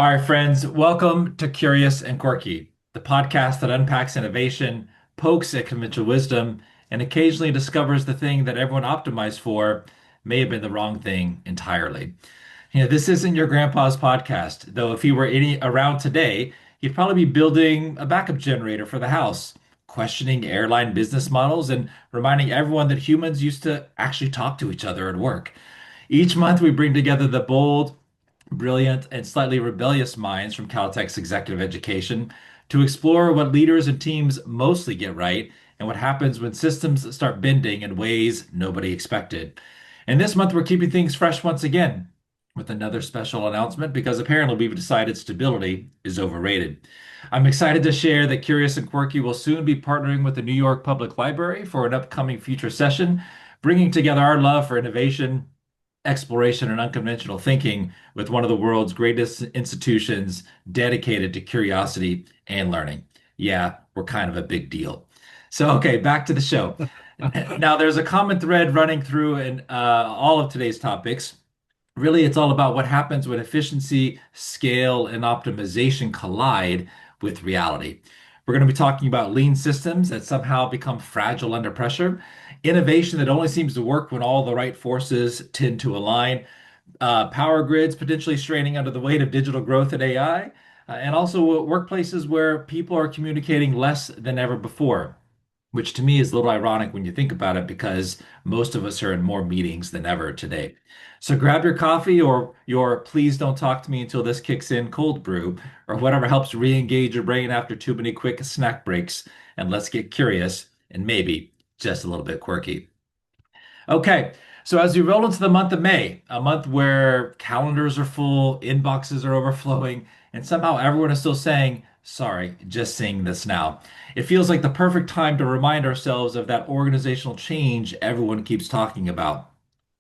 All right, friends, welcome to Curious and Quirky, the podcast that unpacks innovation, pokes at conventional wisdom, and occasionally discovers the thing that everyone optimized for may have been the wrong thing entirely. This isn't your grandpa's podcast, though if he were any around today, he'd probably be building a backup generator for the house, questioning airline business models, and reminding everyone that humans used to actually talk to each other at work. Each month, we bring together the bold, brilliant, and slightly rebellious minds from Caltech's Executive Education to explore what leaders and teams mostly get right and what happens when systems start bending in ways nobody expected. And this month, we're keeping things fresh once again with another special announcement because apparently we've decided stability is overrated. I'm excited to share that Curious and Quirky will soon be partnering with the New York Public Library for an upcoming future session, bringing together our love for innovation, exploration, and unconventional thinking with one of the world's greatest institutions dedicated to curiosity and learning. Yeah, we're kind of a big deal. So, okay, back to the show. Now, there's a common thread running through in all of today's topics. Really, it's all about what happens when efficiency, scale, and optimization collide with reality. We're going to be talking about lean systems that somehow become fragile under pressure, innovation that only seems to work when all the right forces tend to align, power grids potentially straining under the weight of digital growth and AI, and also workplaces where people are communicating less than ever before, which to me is a little ironic when you think about it because most of us are in more meetings than ever today. So grab your coffee or your please don't talk to me until this kicks in cold brew or whatever helps re-engage your brain after too many quick snack breaks, and let's get curious and maybe just a little bit quirky. Okay, so as we roll into the month of May, a month where calendars are full, inboxes are overflowing, and somehow everyone is still saying, sorry, just seeing this now. It feels like the perfect time to remind ourselves of that organizational change everyone keeps talking about.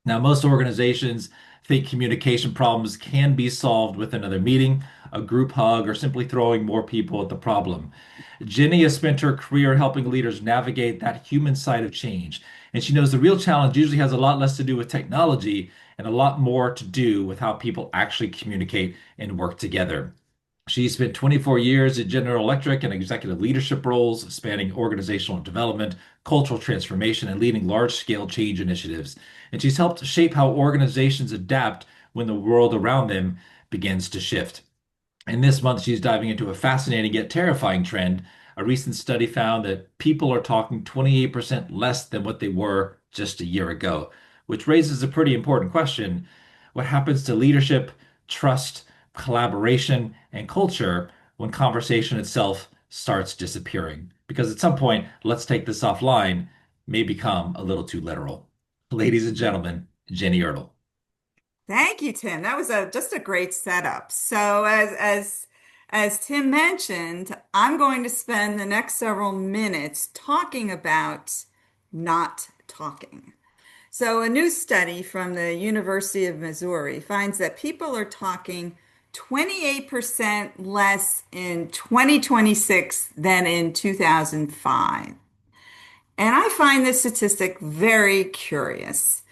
Now, most organizations think communication problems can be solved with another meeting, a group hug, or simply throwing more people at the problem. Ginny has spent her career helping leaders navigate that human side of change, and she knows the real challenge usually has a lot less to do with technology and a lot more to do with how people actually communicate and work together. She spent 24 years at General Electric in executive leadership roles, spanning organizational development, cultural transformation, and leading large-scale change initiatives. And she's helped shape how organizations adapt when the world around them begins to shift. And this month, she's diving into a fascinating yet terrifying trend. A recent study found that people are talking 28% less than what they were just a year ago, which raises a pretty important question. What happens to leadership, trust, collaboration, and culture when conversation itself starts disappearing? Because at some point, let's take this offline, may become a little too literal. Ladies and gentlemen, Ginny Ertl. Thank you, Tim. That was just a great setup. So as Tim mentioned, I'm going to spend the next several minutes talking about not talking. So a new study from the University of Missouri finds that people are talking 28% less in 2026 than in 2005. And I find this statistic very curious.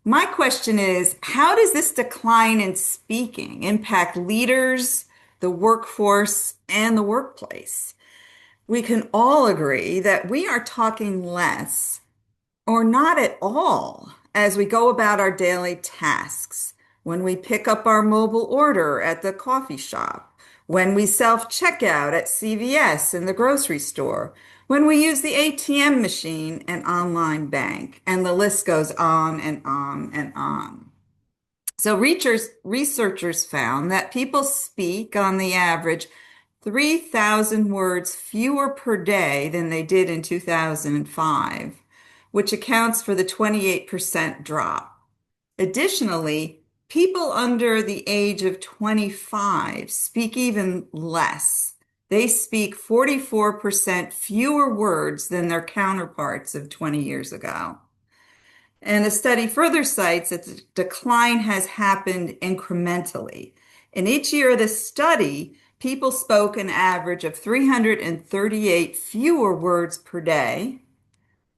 My question is, how does this decline in speaking impact leaders, the workforce, and the workplace? We can all agree that we are talking less or not at all as we go about our daily tasks, when we pick up our mobile order at the coffee shop, when we self-checkout at CVS in the grocery store, when we use the ATM machine and online bank, and the list goes on and on and on. So researchers found that people speak on the average 3,000 words fewer per day than they did in 2005, which accounts for the 28% drop. Additionally, people under the age of 25 speak even less. They speak 44% fewer words than their counterparts of 20 years ago. And the study further cites that the decline has happened incrementally. In each year of the study, people spoke an average of 338 fewer words per day.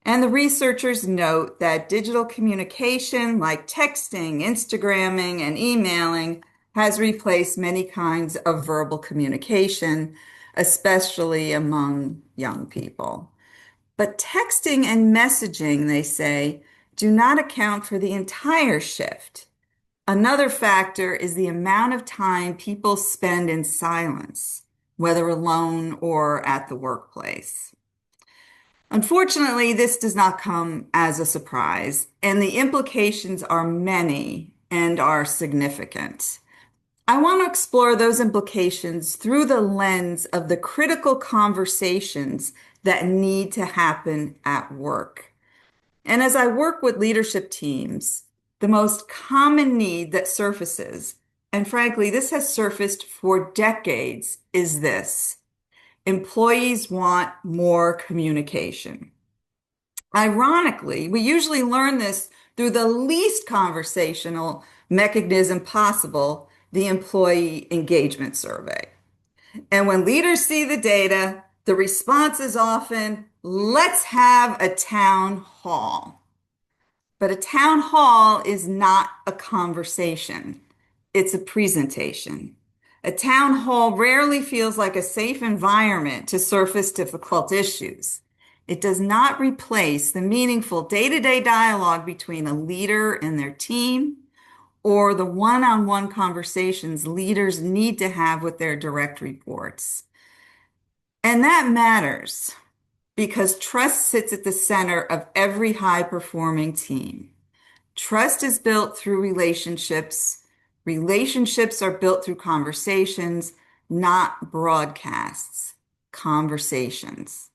And the researchers note that digital communication like texting, Instagramming, and emailing has replaced many kinds of verbal communication, especially among young people. But texting and messaging, they say, do not account for the entire shift. Another factor is the amount of time people spend in silence, whether alone or at the workplace. Unfortunately, this does not come as a surprise, and the implications are many and are significant. I want to explore those implications through the lens of the critical conversations that need to happen at work. And as I work with leadership teams, the most common need that surfaces, and frankly, this has surfaced for decades, is this. Employees want more communication. Ironically, we usually learn this through the least conversational mechanism possible, the employee engagement survey. And when leaders see the data, the response is often, let's have a town hall. But a town hall is not a conversation. It's a presentation. A town hall rarely feels like a safe environment to surface difficult issues. It does not replace the meaningful day-to-day dialogue between a leader and their team or the one-on-one conversations leaders need to have with their direct reports. And that matters because trust sits at the center of every high-performing team. Trust is built through relationships. Relationships are built through conversations, not broadcasts, conversations.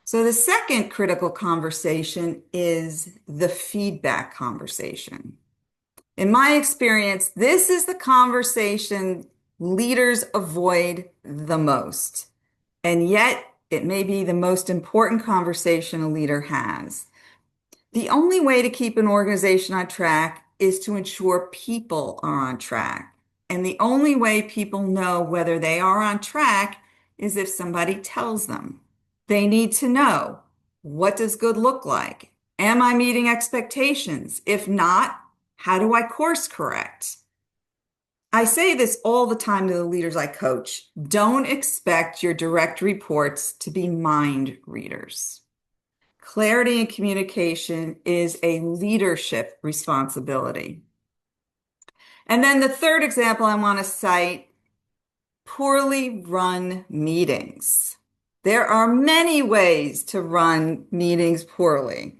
So the second critical conversation is the feedback conversation. In my experience, this is the conversation leaders avoid the most. And yet, it may be the most important conversation a leader has. The only way to keep an organization on track is to ensure people are on track. And the only way people know whether they are on track is if somebody tells them. They need to know, what does good look like? Am I meeting expectations? If not, how do I course correct? I say this all the time to the leaders I coach. Don't expect your direct reports to be mind readers. Clarity and communication is a leadership responsibility. And then the third example I want to cite, poorly run meetings. There are many ways to run meetings poorly.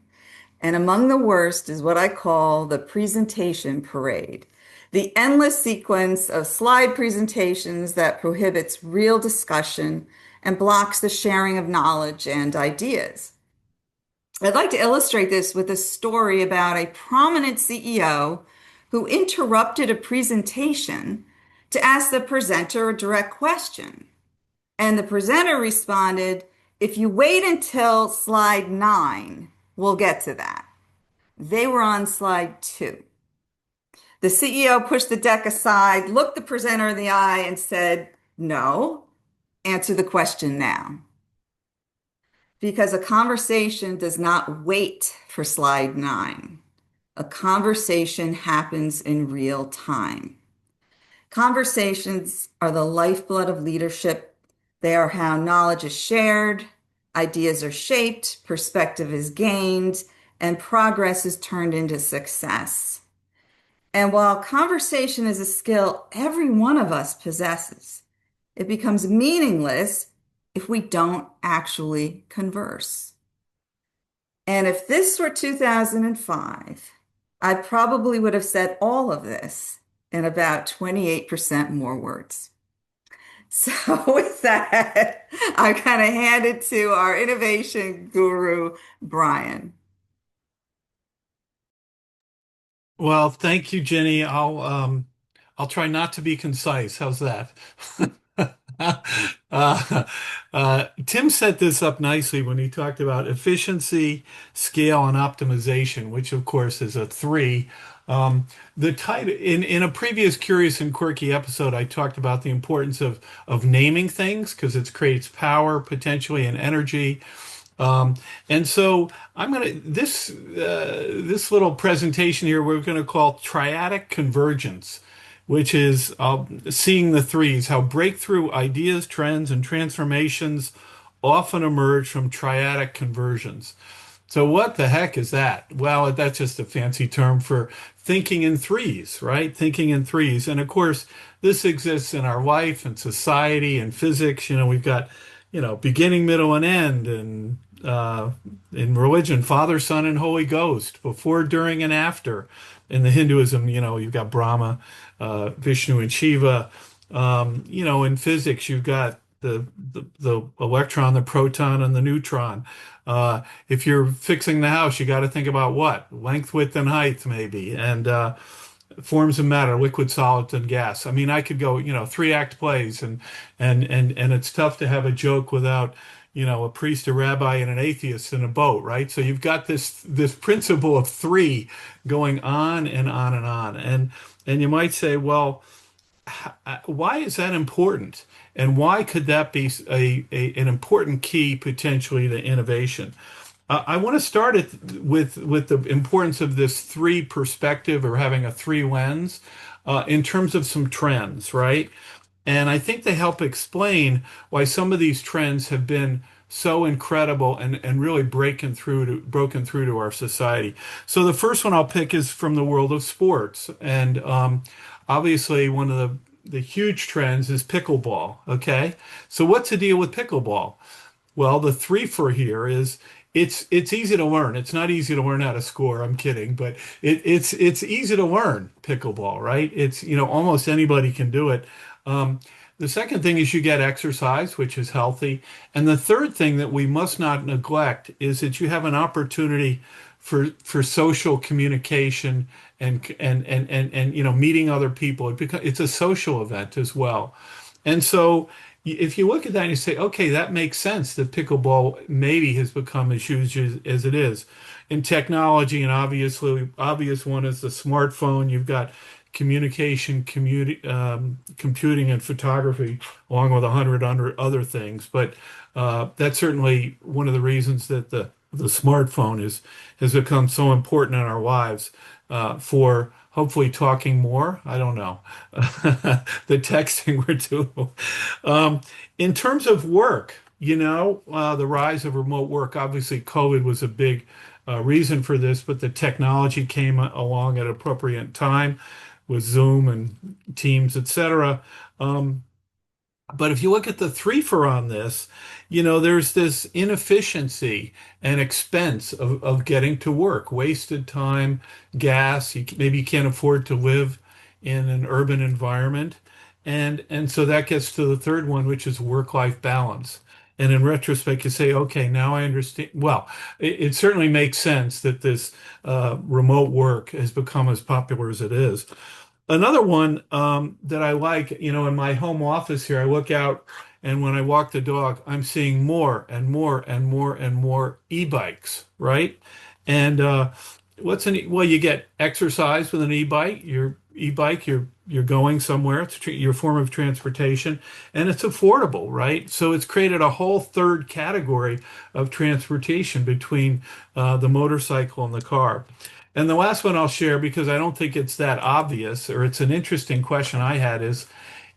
And among the worst is what I call the presentation parade, the endless sequence of slide presentations that prohibits real discussion and blocks the sharing of knowledge and ideas. I'd like to illustrate this with a story about a prominent CEO who interrupted a presentation to ask the presenter a direct question. And the presenter responded, if you wait until slide 9, we'll get to that. They were on slide 2. The CEO pushed the deck aside, looked the presenter in the eye, and said, no, answer the question now. Because a conversation does not wait for slide 9. A conversation happens in real time. Conversations are the lifeblood of leadership. They are how knowledge is shared, ideas are shaped, perspective is gained, and progress is turned into success. And while conversation is a skill every one of us possesses, it becomes meaningless if we don't actually converse. And if this were 2005, I probably would have said all of this in about 28% more words. So with that, I kind of hand it to our innovation guru, Brian. Well, thank you, Jenny. I'll try not to be concise. How's that? Tim set this up nicely when he talked about efficiency, scale, and optimization, which of course is a three. The title in a previous Curious and Quirky episode, I talked about the importance of naming things because it creates power, potentially, and energy. And so I'm gonna this little presentation here we're gonna call triadic convergence, which is seeing the threes, how breakthrough ideas, trends, and transformations often emerge from triadic conversions. So what the heck is that? Well, that's just a fancy term for thinking in threes, right? Thinking in threes. And of course, this exists in our life and society and physics. We've got, beginning, middle, and end, and in religion, Father, Son, and Holy Ghost, before, during, and after. In the Hinduism, you've got Brahma, Vishnu, and Shiva. In physics, you've got the electron, the proton, and the neutron. If you're fixing the house, you got to think about what? Length, width, and height, maybe, and forms of matter, liquid, solids, and gas. I mean, I could go, three-act plays, and it's tough to have a joke without, a priest, a rabbi, and an atheist in a boat, right? So you've got this principle of three going on and on and on, and you might say, well, why is that important? And why could that be an important key potentially to innovation? I want to start it with the importance of this three perspective, or having a three lens, in terms of some trends, right? And I think they help explain why some of these trends have been so incredible and really broken through to our society. So the first one I'll pick is from the world of sports. And obviously one of the huge trends is pickleball. Okay. So what's the deal with pickleball? Well, the three for here is it's easy to learn. It's not easy to learn how to score. I'm kidding, but it's easy to learn pickleball, right? It's, almost anybody can do it. The second thing is you get exercise, which is healthy. And the third thing that we must not neglect is that you have an opportunity for social communication and meeting other people. It's a social event as well. And so if you look at that and you say, okay, that makes sense that pickleball maybe has become as huge as it is. In technology, and obvious one is the smartphone. You've got communication, computing, and photography, along with 100 other things. But that's certainly one of the reasons that the smartphone has become so important in our lives, for hopefully talking more. I don't know. The texting we're doing. In terms of work, the rise of remote work, obviously COVID was a big reason for this, but the technology came along at an appropriate time with Zoom and Teams, etc. But if you look at the three for on this, there's this inefficiency and expense of getting to work, wasted time, gas. Maybe you can't afford to live in an urban environment. And so that gets to the third one, which is work-life balance. And in retrospect, you say, okay, now I understand. Well, it certainly makes sense that this remote work has become as popular as it is. Another one that I like, in my home office here, I look out, and when I walk the dog, I'm seeing more and more and more and more e-bikes, right? And well, you get exercise with an e-bike. You're going somewhere. It's your form of transportation, and it's affordable, right? So it's created a whole third category of transportation between the motorcycle and the car. And the last one I'll share, because I don't think it's that obvious, or it's an interesting question I had, is,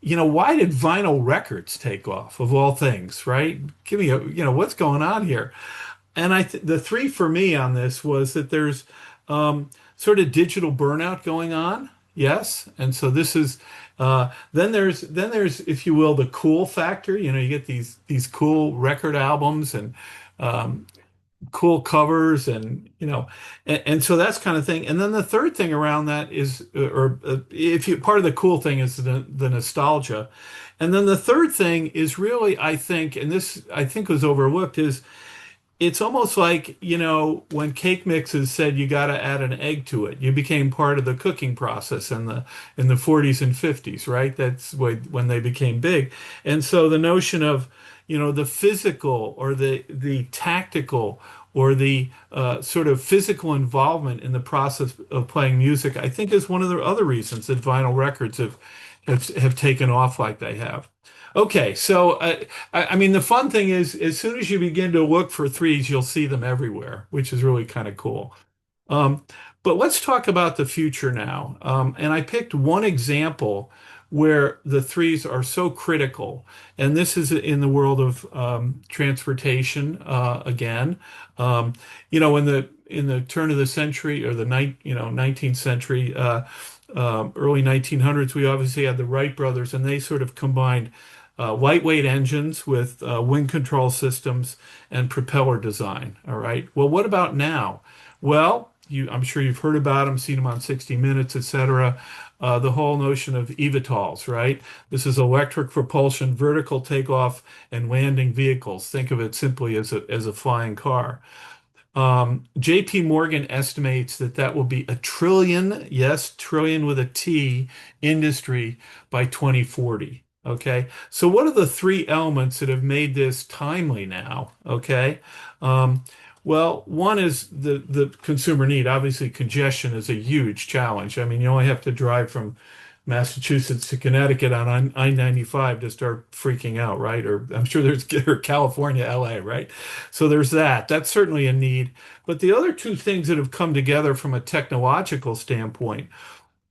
why did vinyl records take off of all things, right? Give me what's going on here? And the three for me on this was that there's sort of digital burnout going on. Yes. And so this is, then there's, if you will, the cool factor. You get these cool record albums and cool covers, and so that's kind of thing. And then the third thing around that is, if you, part of the cool thing is the nostalgia. And then the third thing is really, I think, and this I think was overlooked, is it's almost like, when cake mixes said you got to add an egg to it, you became part of the cooking process in the 40s and 50s, right? That's when they became big. And so the notion of, the physical, or the tactical, or the sort of physical involvement in the process of playing music, I think is one of the other reasons that vinyl records have taken off like they have. Okay, so I mean, the fun thing is, as soon as you begin to look for threes, you'll see them everywhere, which is really kind of cool. Um, but let's talk about the future now. And I picked one example where the threes are so critical, and this is in the world of transportation again. Um, in the turn of the century or the 19th century, early 1900s, we obviously had the Wright brothers, and they sort of combined lightweight engines with wind control systems and propeller design. All right. Well, what about now? Well, I'm sure you've heard about them, seen them on 60 Minutes, etc. The whole notion of eVTOLs, right? This is electric propulsion, vertical takeoff and landing vehicles. Think of it simply as a flying car. JP Morgan estimates that that will be a trillion, yes, trillion with a T, industry by 2040. Okay. So what are the three elements that have made this timely now? Okay. Um, well, one is the consumer need. Obviously, congestion is a huge challenge. I mean, you only have to drive from Massachusetts to Connecticut on I-95 to start freaking out, right? Or I'm sure there's or California, LA, right? So there's that. That's certainly a need. But the other two things that have come together from a technological standpoint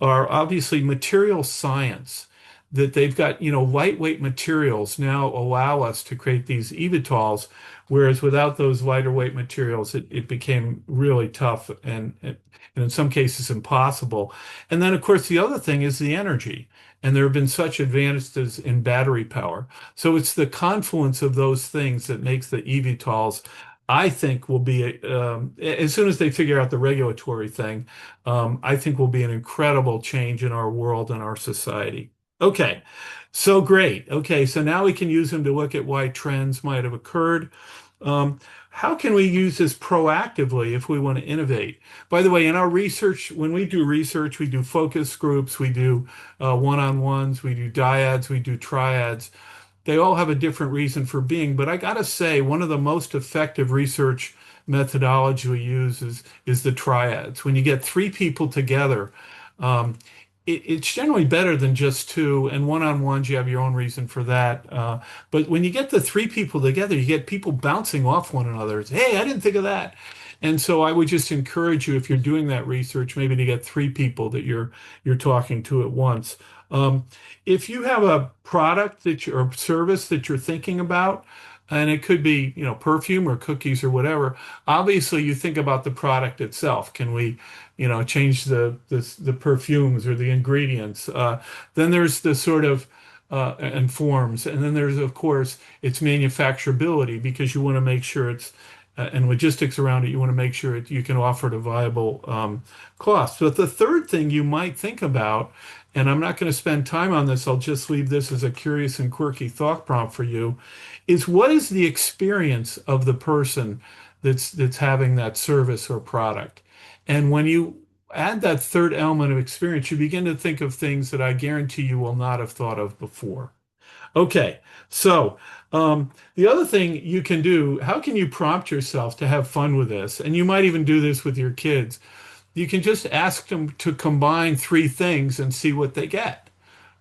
are obviously material science, that they've got, lightweight materials now allow us to create these eVTOLs, whereas without those lighter weight materials, it became really tough and in some cases impossible. And then, of course, the other thing is the energy. And there have been such advances in battery power. So it's the confluence of those things that makes the eVTOLs, I think, will be, as soon as they figure out the regulatory thing, I think will be an incredible change in our world and our society. Okay, so great. Okay, so now we can use them to look at why trends might have occurred. Um, how can we use this proactively if we want to innovate? By the way, in our research, when we do research, we do focus groups, we do one-on-ones, we do dyads, we do triads. They all have a different reason for being, but I gotta say, one of the most effective research methodology we use is the triads. When you get three people together, um, it's generally better than just two, and one-on-ones, you have your own reason for that. But when you get the three people together, you get people bouncing off one another. It's, hey, I didn't think of that. And so I would just encourage you, if you're doing that research, maybe to get three people that you're talking to at once. Um, if you have a product or service that you're thinking about, and it could be, perfume or cookies or whatever, obviously you think about the product itself. Can we, change the perfumes or the ingredients? Then there's the sort of and forms, and then there's of course its manufacturability, because you want to make sure it's and logistics around it. You want to make sure you can offer it a viable cost. But the third thing you might think about, and I'm not going to spend time on this, I'll just leave this as a curious and quirky thought prompt for you, is what is the experience of the person that's having that service or product? And when you add that third element of experience, you begin to think of things that I guarantee you will not have thought of before. Okay, so the other thing you can do, how can you prompt yourself to have fun with this? And you might even do this with your kids. You can just ask them to combine three things and see what they get.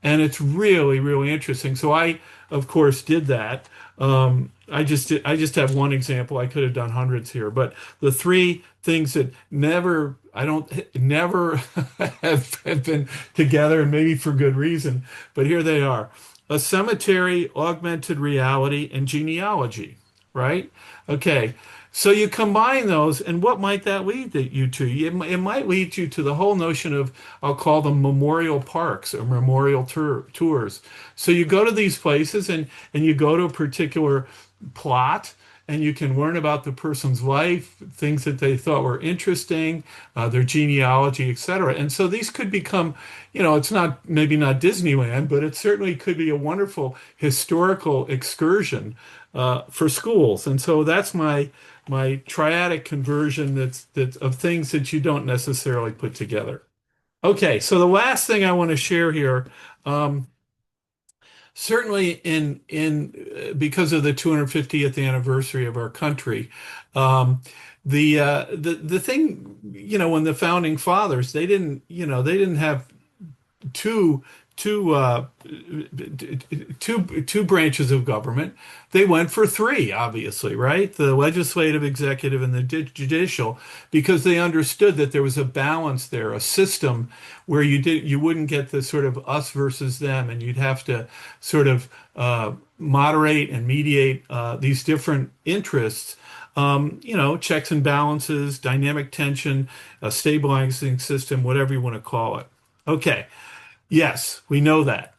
And it's really, really interesting. So I, of course, did that. I just have one example. I could have done hundreds here, but the three things that never have been together, and maybe for good reason, but here they are: a cemetery, augmented reality, and genealogy, right? Okay. So you combine those, and what might that lead you to? It might lead you to the whole notion of, I'll call them memorial parks or memorial tours. So you go to these places and you go to a particular plot, and you can learn about the person's life, things that they thought were interesting, their genealogy, etc. And so these could become, it's not maybe not Disneyland, but it certainly could be a wonderful historical excursion for schools. And so that's my triadic conversion that's of things that you don't necessarily put together. Okay, so the last thing I want to share here, um, certainly in because of the 250th anniversary of our country, the thing, when the founding fathers, they didn't have two two branches of government. They went for three, obviously, right? The legislative, executive, and the judicial, because they understood that there was a balance there, a system where you wouldn't get the sort of us versus them, and you'd have to sort of moderate and mediate these different interests. Checks and balances, dynamic tension, a stabilizing system, whatever you want to call it. Okay. Yes, we know that.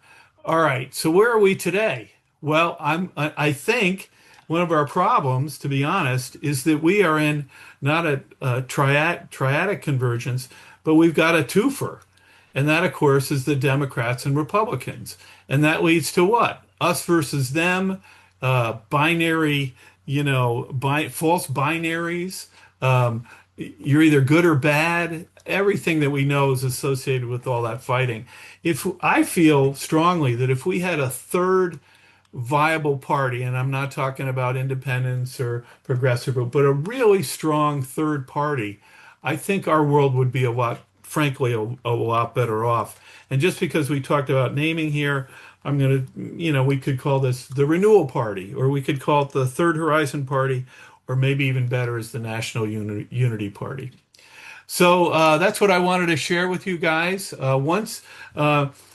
All right. So where are we today? Well, I think one of our problems, to be honest, is that we are in not a triadic convergence, but we've got a twofer. And that, of course, is the Democrats and Republicans. And that leads to what? Us versus them, binary, false binaries. You're either good or bad. Everything that we know is associated with all that fighting. If I feel strongly that if we had a third viable party, and I'm not talking about independents or progressive, but a really strong third party, I think our world would be frankly, a lot better off. And just because we talked about naming here, we could call this the Renewal Party, or we could call it the Third Horizon Party, or maybe even better is the National Unity Party. So that's what I wanted to share with you guys.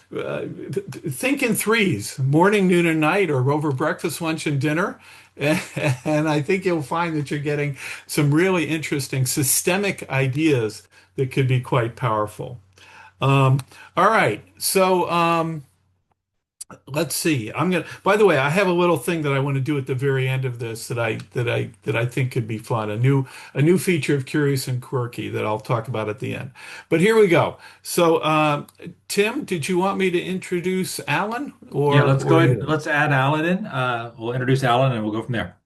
Think in threes, morning, noon, and night, or over breakfast, lunch, and dinner. And I think you'll find that you're getting some really interesting systemic ideas that could be quite powerful. All right. So let's see. By the way, I have a little thing that I want to do at the very end of this that I think could be fun. A new feature of Curious and Quirky that I'll talk about at the end. But here we go. So, Tim, did you want me to introduce Alan Yeah, let's go ahead. you? Let's add Alan in. We'll introduce Alan and we'll go from there.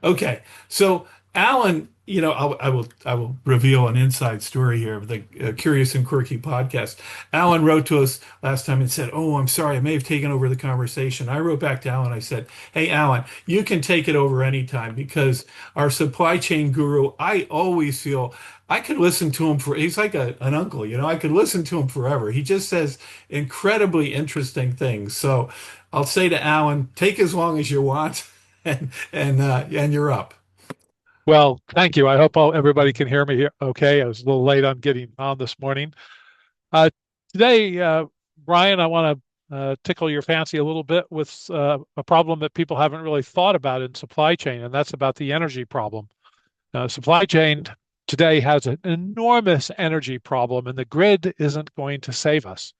Okay, so Alan, I will reveal an inside story here of the Curious and Quirky podcast. Alan wrote to us last time and said, "Oh, I'm sorry, I may have taken over the conversation." I wrote back to Alan. I said, "Hey, Alan, you can take it over anytime because our supply chain guru, I always feel." I could listen to him he's like an uncle, I could listen to him forever. He just says incredibly interesting things. So I'll say to Alan, take as long as you want. And you're up. Well, thank you. I hope everybody can hear me here. Okay, I was a little late on getting on this morning. Uh, Today, Brian, I want to tickle your fancy a little bit with a problem that people haven't really thought about in supply chain, and that's about the energy problem. Supply chain today has an enormous energy problem, and the grid isn't going to save us.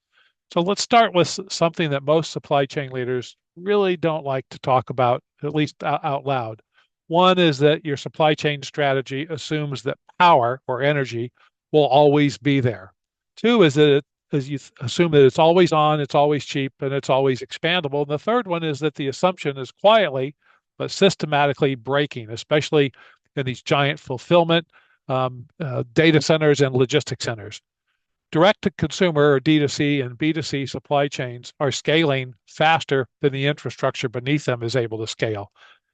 So let's start with something that most supply chain leaders really don't like to talk about, at least out loud. One is that your supply chain strategy assumes that power or energy will always be there. Two is that you assume that it's always on, it's always cheap, and it's always expandable. And the third one is that the assumption is quietly but systematically breaking, especially in these giant fulfillment data centers and logistics centers. Direct to consumer or D2C and B2C supply chains are scaling faster than the infrastructure beneath them is able to scale.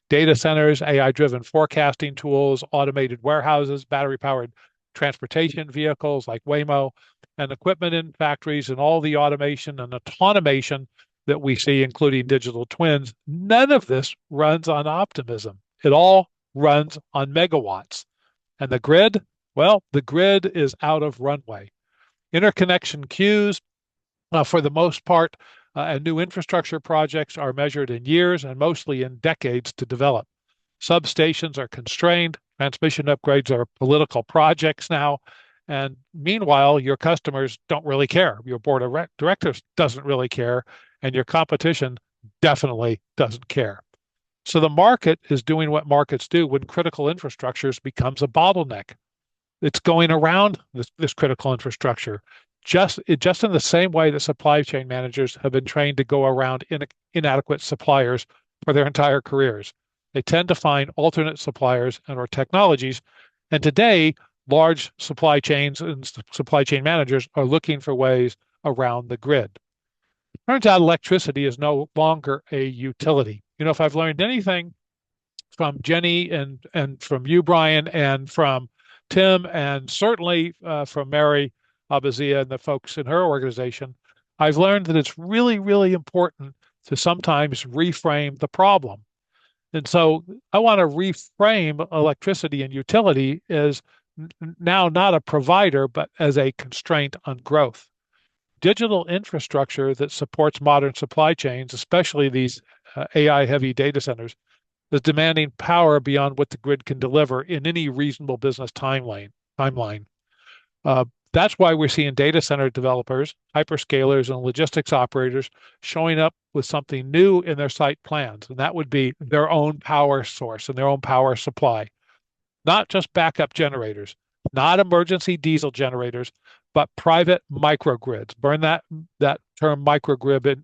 Data centers, AI-driven forecasting tools, automated warehouses, battery-powered transportation vehicles like Waymo, and equipment in factories and all the automation and automation that we see, including digital twins. None of this runs on optimism. It all runs on megawatts. And the grid, well, the grid is out of runway. Interconnection queues, for the most part, and new infrastructure projects are measured in years and mostly in decades to develop. Substations are constrained. Transmission upgrades are political projects now. And meanwhile, your customers don't really care. Your board of directors doesn't really care. And your competition definitely doesn't care. So the market is doing what markets do when critical infrastructures becomes a bottleneck. It's going around this critical infrastructure, just in the same way that supply chain managers have been trained to go around inadequate suppliers for their entire careers. They tend to find alternate suppliers and or technologies. And today, large supply chains and supply chain managers are looking for ways around the grid. Turns out electricity is no longer a utility. If I've learned anything from Jenny and from you, Brian, and from Tim, and certainly from Mary Abbazia and the folks in her organization, I've learned that it's really, really important to sometimes reframe the problem. And so I want to reframe electricity and utility as now not a provider, but as a constraint on growth. Digital infrastructure that supports modern supply chains, especially these AI heavy data centers, is demanding power beyond what the grid can deliver in any reasonable business timeline. Uh, that's why we're seeing data center developers, hyperscalers, and logistics operators showing up with something new in their site plans, and that would be their own power source and their own power supply. Not just backup generators, not emergency diesel generators, but private microgrids. Burn that term microgrid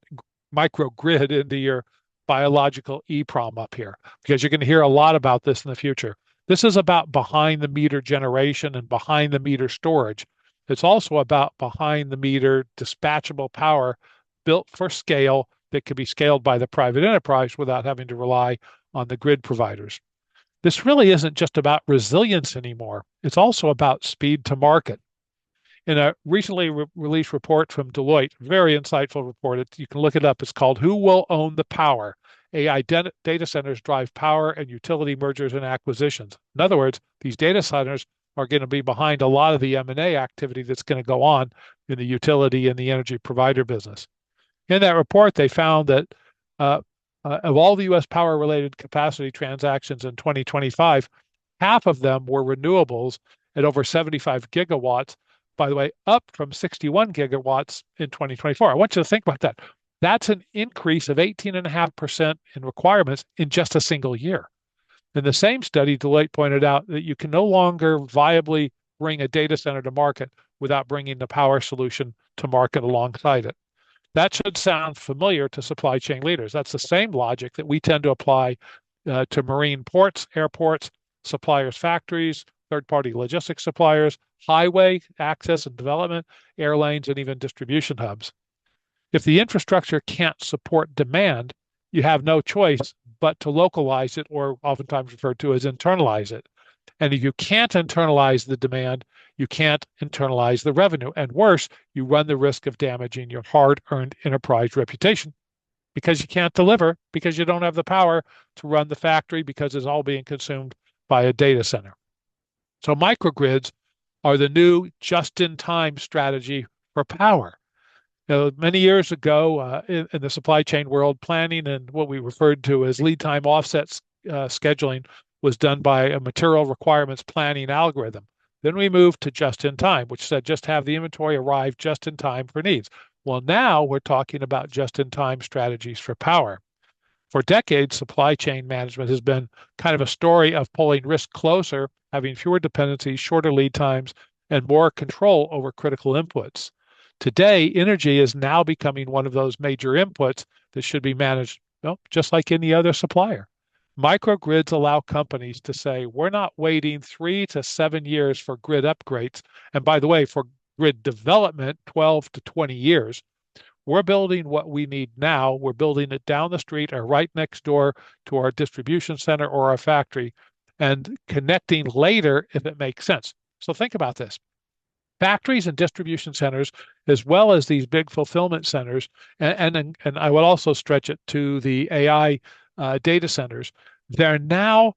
into your biological EEPROM up here, because you're going to hear a lot about this in the future. This is about behind the meter generation and behind the meter storage. It's also about behind the meter dispatchable power built for scale that can be scaled by the private enterprise without having to rely on the grid providers. This really isn't just about resilience anymore. It's also about speed to market. In a recently released report from Deloitte, very insightful report, you can look it up. It's called Who Will Own the Power? AI data centers drive power and utility mergers and acquisitions. In other words, these data centers are going to be behind a lot of the M&A activity that's going to go on in the utility and the energy provider business. In that report, they found that of all the U.S. power-related capacity transactions in 2025, half of them were renewables at over 75 gigawatts, by the way, up from 61 gigawatts in 2024. I want you to think about that. That's an increase of 18.5% in requirements in just a single year. In the same study, Deloitte pointed out that you can no longer viably bring a data center to market without bringing the power solution to market alongside it. That should sound familiar to supply chain leaders. That's the same logic that we tend to apply to marine ports, airports, suppliers' factories, third-party logistics suppliers, highway access and development, airlanes, and even distribution hubs. If the infrastructure can't support demand, you have no choice but to localize it, or oftentimes referred to as internalize it. And if you can't internalize the demand, you can't internalize the revenue. And worse, you run the risk of damaging your hard-earned enterprise reputation because you can't deliver, because you don't have the power to run the factory, because it's all being consumed by a data center. So microgrids are the new just-in-time strategy for power. Many years ago, in the supply chain world, planning and what we referred to as lead time offsets scheduling was done by a material requirements planning algorithm. Then we moved to just in time, which said just have the inventory arrive just in time for needs. Well, now we're talking about just in time strategies for power. For decades, supply chain management has been kind of a story of pulling risk closer, having fewer dependencies, shorter lead times, and more control over critical inputs. Today, energy is now becoming one of those major inputs that should be managed, just like any other supplier. Microgrids allow companies to say, we're not waiting 3 to 7 years for grid upgrades. And by the way, for grid development, 12 to 20 years. We're building what we need now. We're building it down the street or right next door to our distribution center or our factory, and connecting later if it makes sense. So think about this. Factories and distribution centers, as well as these big fulfillment centers, and I would also stretch it to the AI data centers, they're now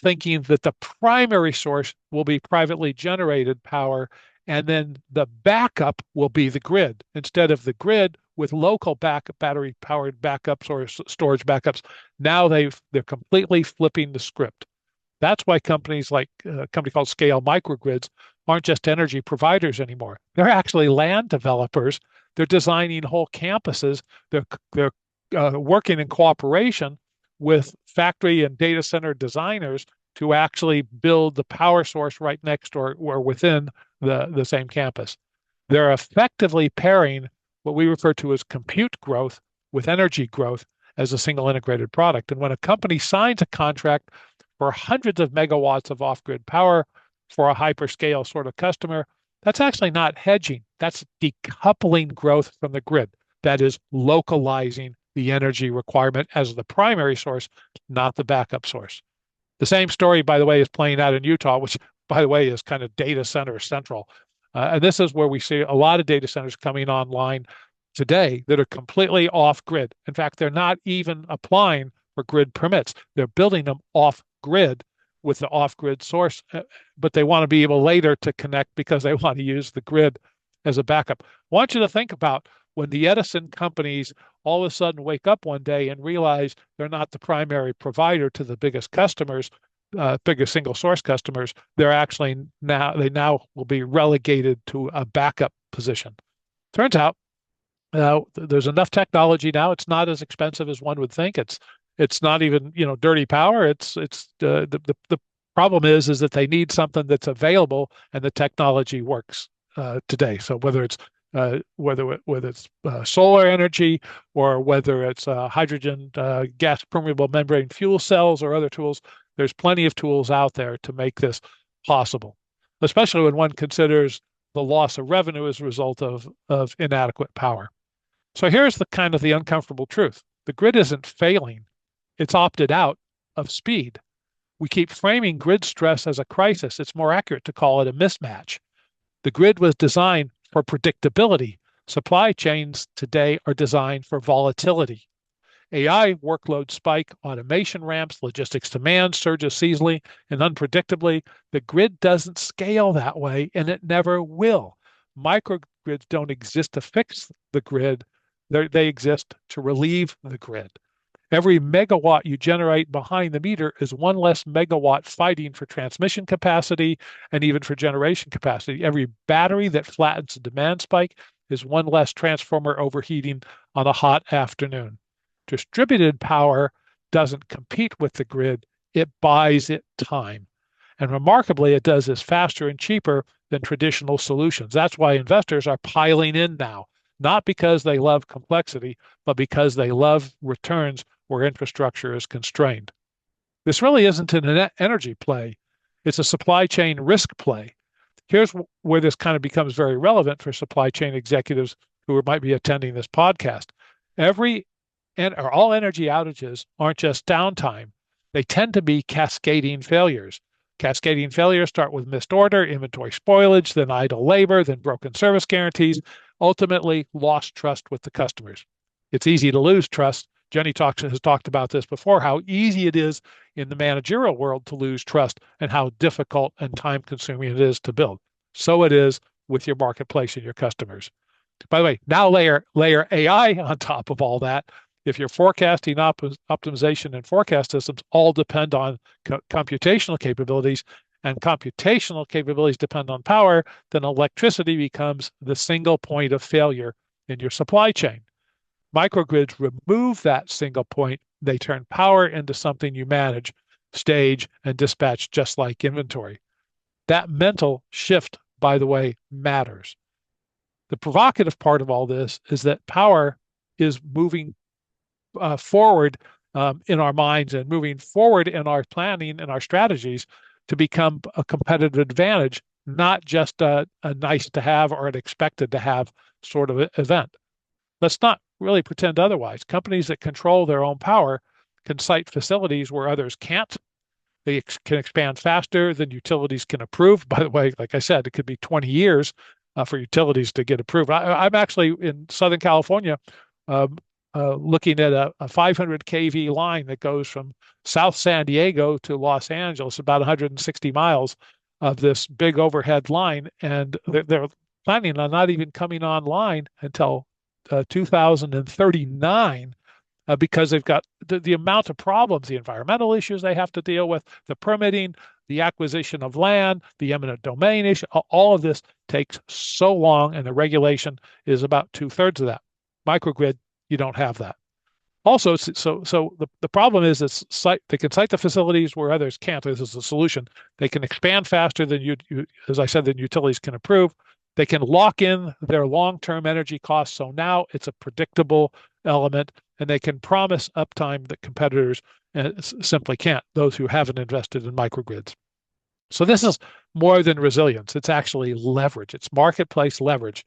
thinking that the primary source will be privately generated power, and then the backup will be the grid. Instead of the grid with local battery-powered backups or storage backups, now they're completely flipping the script. That's why companies like a company called Scale Microgrids aren't just energy providers anymore. They're actually land developers. They're designing whole campuses. They're working in cooperation with factory and data center designers to actually build the power source right next door or within the same campus. They're effectively pairing what we refer to as compute growth with energy growth as a single integrated product. And when a company signs a contract for hundreds of megawatts of off-grid power for a hyperscale sort of customer, that's actually not hedging. That's decoupling growth from the grid. That is localizing the energy requirement as the primary source, not the backup source. The same story, by the way, is playing out in Utah, which, by the way, is kind of data center central. And this is where we see a lot of data centers coming online today that are completely off grid. In fact, they're not even applying for grid permits. They're building them off grid with the off grid source, but they want to be able later to connect because they want to use the grid as a backup. I want you to think about when the Edison companies all of a sudden wake up one day and realize they're not the primary provider to the biggest customers, biggest single source customers. They're actually now will be relegated to a backup position. Turns out there's enough technology now. It's not as expensive as one would think. It's not even dirty power. The problem is that they need something that's available, and the technology works today. So whether it's solar energy or whether it's hydrogen gas permeable membrane fuel cells or other tools, there's plenty of tools out there to make this possible, especially when one considers the loss of revenue as a result of inadequate power. So here's the uncomfortable truth. The grid isn't failing. It's opted out of speed. We keep framing grid stress as a crisis. It's more accurate to call it a mismatch. The grid was designed for predictability. Supply chains today are designed for volatility. AI workload spike, automation ramps, logistics demand surges seasonally and unpredictably. The grid doesn't scale that way, and it never will. Microgrids don't exist to fix the grid. They exist to relieve the grid. Every megawatt you generate behind the meter is one less megawatt fighting for transmission capacity and even for generation capacity. Every battery that flattens a demand spike is one less transformer overheating on a hot afternoon. Distributed power doesn't compete with the grid, it buys it time. And remarkably, it does this faster and cheaper than traditional solutions. That's why investors are piling in now, not because they love complexity, but because they love returns where infrastructure is constrained. This really isn't an energy play. It's a supply chain risk play. Here's where this kind of becomes very relevant for supply chain executives who might be attending this podcast. All energy outages aren't just downtime. They tend to be cascading failures. Cascading failures start with missed order, inventory spoilage, then idle labor, then broken service guarantees, ultimately lost trust with the customers. It's easy to lose trust. Ginny has talked about this before, how easy it is in the managerial world to lose trust and how difficult and time-consuming it is to build. So it is with your marketplace and your customers. By the way, now layer AI on top of all that. If your forecasting, optimization, and forecast systems all depend on computational capabilities, and computational capabilities depend on power, then electricity becomes the single point of failure in your supply chain. Microgrids remove that single point. They turn power into something you manage, stage, and dispatch just like inventory. That mental shift, by the way, matters. The provocative part of all this is that power is moving forward in our minds and moving forward in our planning and our strategies to become a competitive advantage, not just a nice to have or an expected to have sort of event. Let's not really pretend otherwise. Companies that control their own power can site facilities where others can't. They can expand faster than utilities can approve. By the way, like I said, it could be 20 years for utilities to get approved. I'm actually in Southern California looking at a 500 kV line that goes from South San Diego to Los Angeles, about 160 miles of this big overhead line. And they're planning on not even coming online until 2039 because they've got the amount of problems, the environmental issues they have to deal with, the permitting, the acquisition of land, the eminent domain issue. All of this takes so long, and the regulation is about 2/3 of that. Microgrid, you don't have that. Also, the problem is that they can site the facilities where others can't. This is a solution. They can expand faster than as I said, than utilities can approve. They can lock in their long-term energy costs. So now it's a predictable element, and they can promise uptime that competitors simply can't, those who haven't invested in microgrids. So this is more than resilience. It's actually leverage. It's marketplace leverage.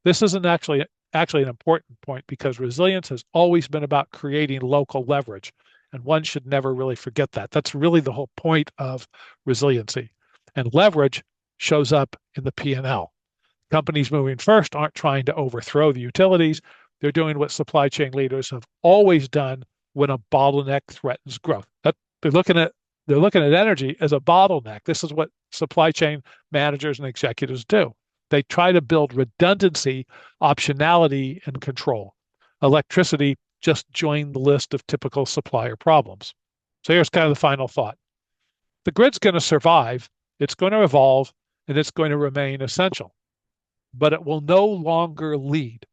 This isn't actually an important point because resilience has always been about creating local leverage, and one should never really forget that. That's really the whole point of resiliency. And leverage shows up in the P&L. Companies moving first aren't trying to overthrow the utilities. They're doing what supply chain leaders have always done when a bottleneck threatens growth. They're looking at they're looking at energy as a bottleneck. This is what supply chain managers and executives do. They try to build redundancy, optionality, and control. Electricity just joined the list of typical supplier problems. So here's kind of the final thought. The grid's going to survive, it's going to evolve, and it's going to remain essential, but it will no longer lead.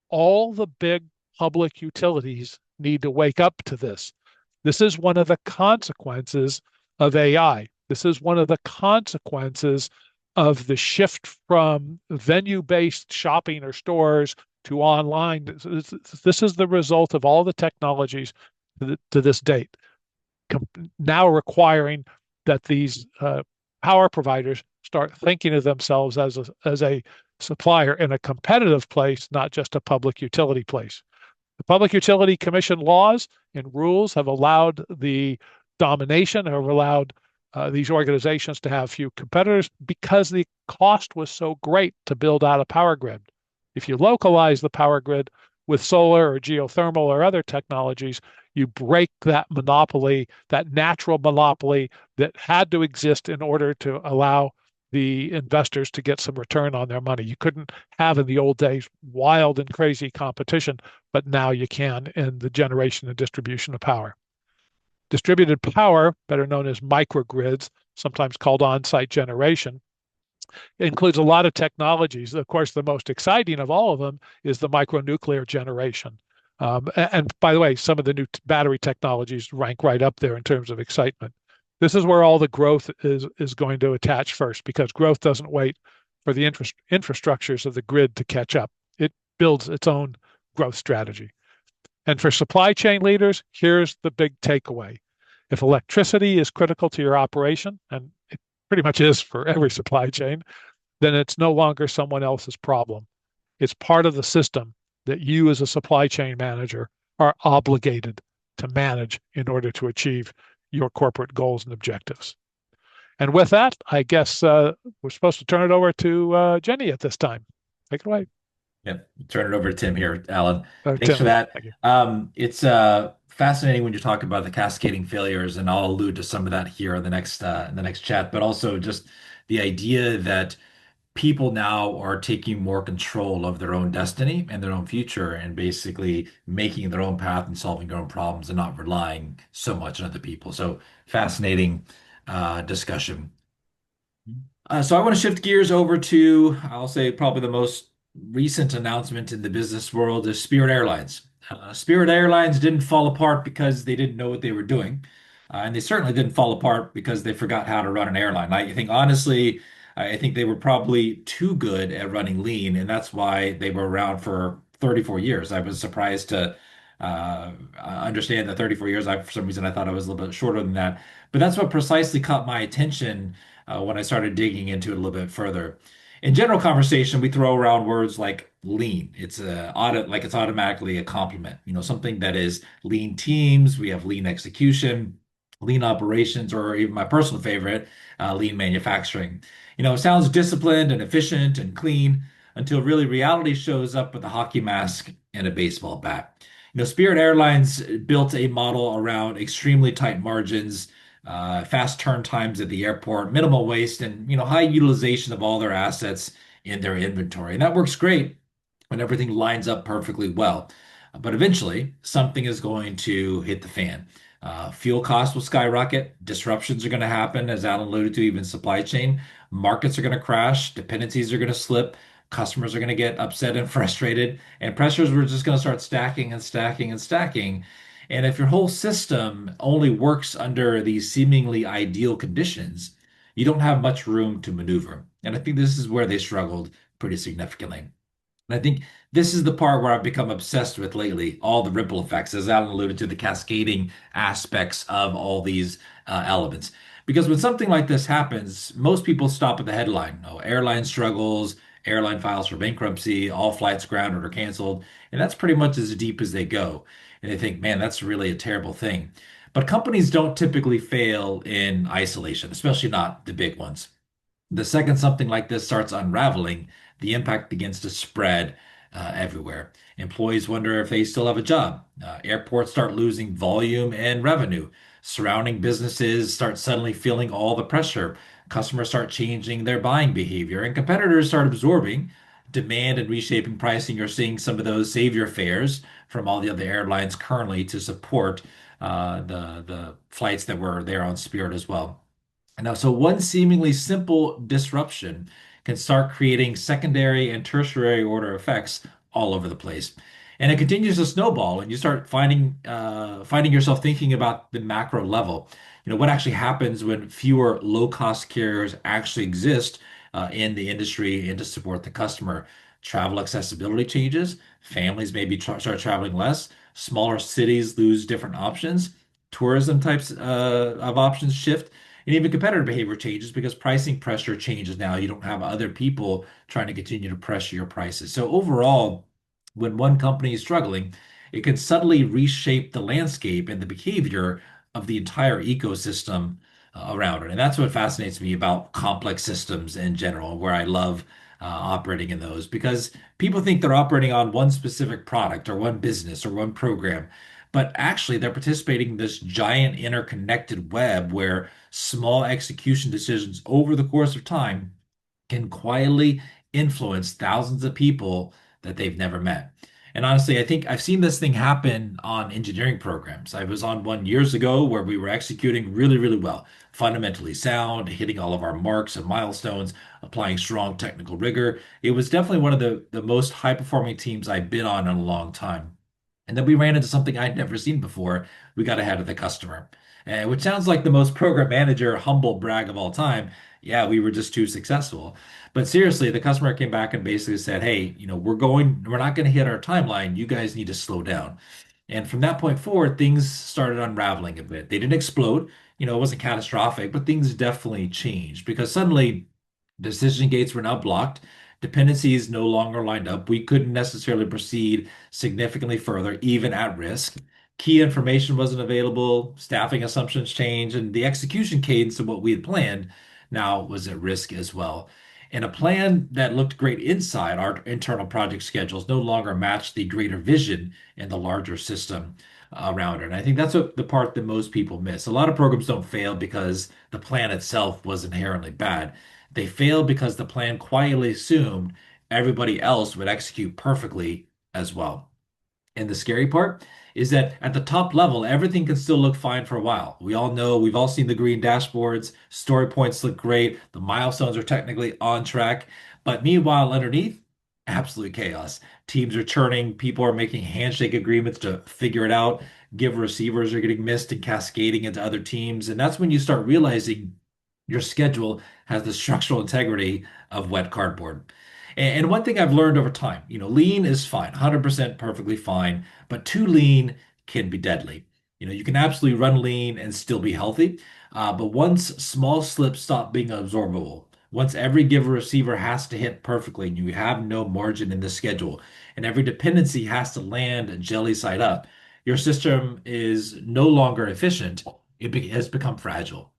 All the big public utilities need to wake up to this. This is one of the consequences of AI. This is one of the consequences of the shift from venue-based shopping or stores to online. This is the result of all the technologies to this date, now requiring that these power providers start thinking of themselves as a supplier in a competitive place, not just a public utility place. The Public Utility Commission laws and rules have allowed the domination, have allowed these organizations to have few competitors because the cost was so great to build out a power grid. If you localize the power grid with solar or geothermal or other technologies, you break that monopoly, that natural monopoly that had to exist in order to allow the investors to get some return on their money. You couldn't have in the old days wild and crazy competition, but now you can in the generation and distribution of power. Distributed power, better known as microgrids, sometimes called on-site generation, includes a lot of technologies. Of course, the most exciting of all of them is the micronuclear generation. And by the way, some of the new battery technologies rank right up there in terms of excitement. This is where all the growth is going to attach first, because growth doesn't wait for the infrastructures of the grid to catch up. It builds its own growth strategy. And for supply chain leaders, here's the big takeaway. If electricity is critical to your operation, and it pretty much is for every supply chain, then it's no longer someone else's problem. It's part of the system that you as a supply chain manager are obligated to manage in order to achieve your corporate goals and objectives. And with that, I guess we're supposed to turn it over to Jenny at this time. Take it away. Yep. Turn it over to Tim here, Alan. Thanks Tim, for that. thank you. It's fascinating when you talk about the cascading failures, and I'll allude to some of that here in the next chat, but also just the idea that people now are taking more control of their own destiny and their own future and basically making their own path and solving their own problems and not relying so much on other people. So fascinating discussion. So I want to shift gears over to, I'll say, probably the most recent announcement in the business world is Spirit Airlines. Spirit Airlines didn't fall apart because they didn't know what they were doing. And they certainly didn't fall apart because they forgot how to run an airline. I think, honestly, I think they were probably too good at running lean, and that's why they were around for 34 years. I was surprised to understand that 34 years. For some reason, I thought I was a little bit shorter than that. But that's what precisely caught my attention when I started digging into it a little bit further. In general conversation, we throw around words like lean. It's it's automatically a compliment. Something that is lean teams. We have lean execution, lean operations, or even my personal favorite, lean manufacturing. It sounds disciplined and efficient and clean until really reality shows up with a hockey mask and a baseball bat. Spirit Airlines built a model around extremely tight margins, fast turn times at the airport, minimal waste, and high utilization of all their assets in their inventory. And that works great when everything lines up perfectly well. But eventually, something is going to hit the fan. Fuel costs will skyrocket. Disruptions are going to happen, as Alan alluded to, even supply chain. Markets are going to crash. Dependencies are going to slip. Customers are going to get upset and frustrated. And pressures were just going to start stacking and stacking and stacking. And if your whole system only works under these seemingly ideal conditions, you don't have much room to maneuver. And I think this is where they struggled pretty significantly. And I think this is the part where I've become obsessed with lately, all the ripple effects, as Alan alluded to, the cascading aspects of all these elements. Because when something like this happens, most people stop at the headline. Oh, airline struggles, airline files for bankruptcy, all flights grounded or canceled. And that's pretty much as deep as they go. And they think, man, that's really a terrible thing. But companies don't typically fail in isolation, especially not the big ones. The second something like this starts unraveling, the impact begins to spread everywhere. Employees wonder if they still have a job. Airports start losing volume and revenue. Surrounding businesses start suddenly feeling all the pressure. Customers start changing their buying behavior, and competitors start absorbing demand and reshaping pricing. You're seeing some of those savior fares from all the other airlines currently to support the flights that were there on Spirit as well. Now, so one seemingly simple disruption can start creating secondary and tertiary order effects all over the place. And it continues to snowball, and you start finding yourself thinking about the macro level. What actually happens when fewer low-cost carriers actually exist in the industry and to support the customer. Travel accessibility changes. Families maybe start traveling less. Smaller cities lose different options. Tourism types of options shift, and even competitor behavior changes because pricing pressure changes now. You don't have other people trying to continue to pressure your prices. So overall, when one company is struggling, it can subtly reshape the landscape and the behavior of the entire ecosystem around it. And that's what fascinates me about complex systems in general, where I love operating in those because people think they're operating on one specific product or one business or one program. But actually, they're participating in this giant interconnected web where small execution decisions over the course of time can quietly influence thousands of people that they've never met. And honestly, I think I've seen this thing happen on engineering programs. I was on one years ago where we were executing really, really well, fundamentally sound, hitting all of our marks and milestones, applying strong technical rigor. It was definitely one of the most high-performing teams I've been on in a long time. And then we ran into something I'd never seen before. We got ahead of the customer, which sounds like the most program manager humble brag of all time. Yeah, we were just too successful. But seriously, the customer came back and basically said, "Hey, we're not going to hit our timeline. You guys need to slow down." And from that point forward, things started unraveling a bit. They didn't explode, it wasn't catastrophic, but things definitely changed because suddenly decision gates were now blocked. Dependencies no longer lined up. We couldn't necessarily proceed significantly further, even at risk. Key information wasn't available. Staffing assumptions changed, and the execution cadence of what we had planned now was at risk as well. And a plan that looked great inside our internal project schedules no longer matched the greater vision and the larger system around it. And I think that's what the part that most people miss. A lot of programs don't fail because the plan itself was inherently bad. They failed because the plan quietly assumed everybody else would execute perfectly as well. And the scary part is that at the top level, everything can still look fine for a while. We all know, we've all seen the green dashboards, story points look great, the milestones are technically on track. But meanwhile, underneath, absolute chaos. Teams are churning, people are making handshake agreements to figure it out, give receivers are getting missed and cascading into other teams. And that's when you start realizing your schedule has the structural integrity of wet cardboard. And one thing I've learned over time, lean is fine, 100% perfectly fine, but too lean can be deadly. You can absolutely run lean and still be healthy, but once small slips stop being absorbable, once every giver receiver has to hit perfectly and you have no margin in the schedule, and every dependency has to land jelly side up, your system is no longer efficient. Has become fragile.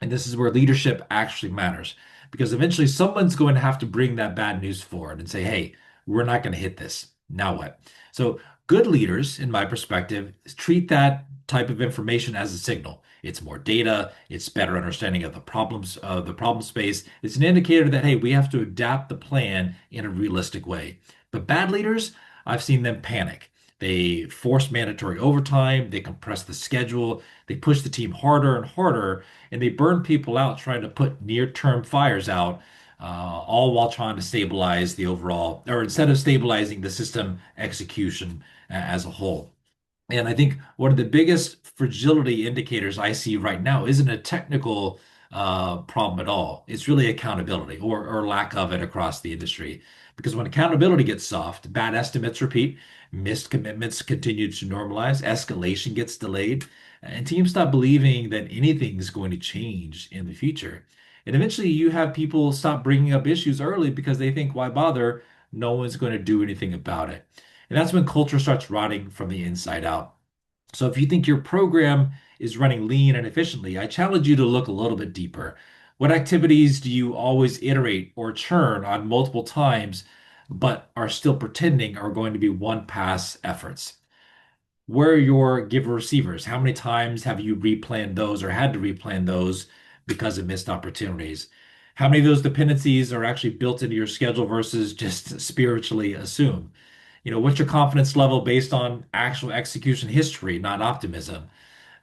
And this is where leadership actually matters because eventually someone's going to have to bring that bad news forward and say, "Hey, we're not going to hit this. Now what?" So, good leaders, in my perspective, treat that type of information as a signal. It's more data, it's better understanding of the problem space. It's an indicator that, hey, we have to adapt the plan in a realistic way. But bad leaders, I've seen them panic. They force mandatory overtime, they compress the schedule, they push the team harder and harder, and they burn people out trying to put near-term fires out, all while trying to stabilize the overall, or instead of stabilizing the system execution as a whole. And I think one of the biggest fragility indicators I see right now isn't a technical problem at all. It's really accountability or lack of it across the industry. Because when accountability gets soft, bad estimates repeat, missed commitments continue to normalize, escalation gets delayed, and teams stop believing that anything is going to change in the future. And eventually you have people stop bringing up issues early because they think, why bother? No one's going to do anything about it. And that's when culture starts rotting from the inside out. So if you think your program is running lean and efficiently, I challenge you to look a little bit deeper. What activities do you always iterate or churn on multiple times but are still pretending are going to be one pass efforts. Where are your giver receivers? How many times have you replanned those or had to replan those because of missed opportunities? How many of those dependencies are actually built into your schedule versus just spiritually assumed? What's your confidence level based on actual execution history, not optimism?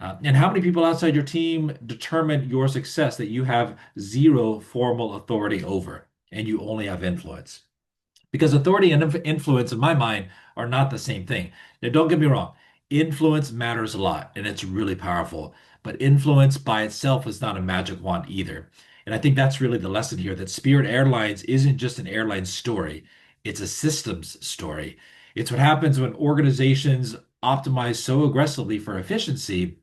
And how many people outside your team determine your success that you have zero formal authority over and you only have influence? Because authority and influence, in my mind, are not the same thing. Now, don't get me wrong, influence matters a lot and it's really powerful, but influence by itself is not a magic wand either. And I think that's really the lesson here that Spirit Airlines isn't just an airline story, it's a systems story. It's what happens when organizations optimize so aggressively for efficiency